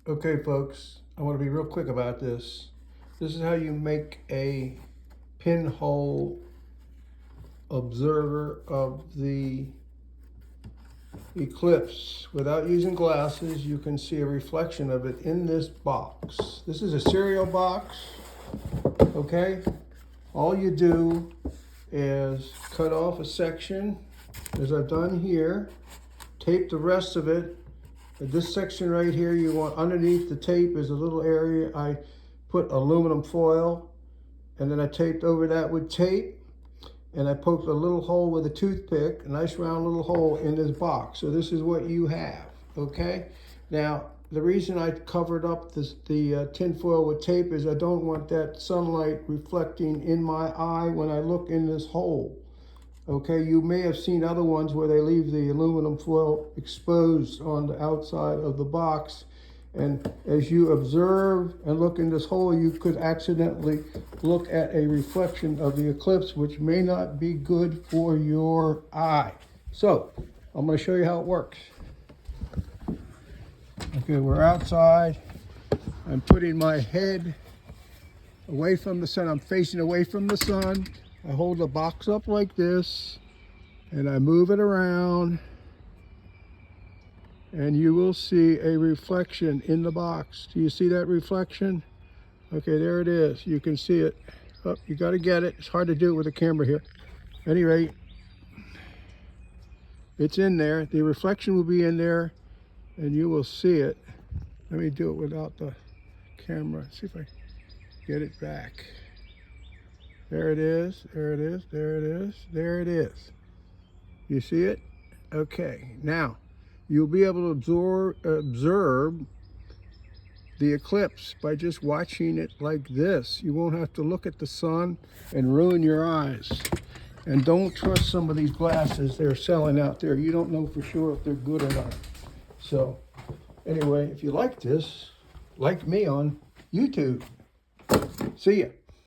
Okay, folks, I want to be real quick about this. This is how you make a pinhole observer of the eclipse. Without using glasses, you can see a reflection of it in this box. This is a cereal box, okay? All you do is cut off a section, as I've done here, tape the rest of it. This section right here, you want underneath the tape is a little area. I put aluminum foil and then I taped over that with tape, and I poked a little hole with a toothpick, a nice round little hole in this box. So this is what you have, okay? Now, the reason I covered up the tin foil with tape is I don't want that sunlight reflecting in my eye when I look in this hole. Okay, you may have seen other ones where they leave the aluminum foil exposed on the outside of the box. And as you observe and look in this hole, you could accidentally look at a reflection of the eclipse, which may not be good for your eye. So, I'm going to show you how it works. Okay, we're outside. I'm putting my head away from the sun. I'm facing away from the sun. I hold the box up like this and I move it around, and you will see a reflection in the box. Do you see that reflection? Okay, there it is. You can see it. Oh, you got to get it. It's hard to do it with a camera here. At any rate, it's in there. The reflection will be in there and you will see it. Let me do it without the camera. See if I get it back. There it is, there it is, there it is, there it is. You see it? Okay, now you'll be able to observe the eclipse by just watching it like this. You won't have to look at the sun and ruin your eyes. And don't trust some of these glasses they're selling out there. You don't know for sure if they're good or not. So anyway, if you like this, like me on YouTube. See ya.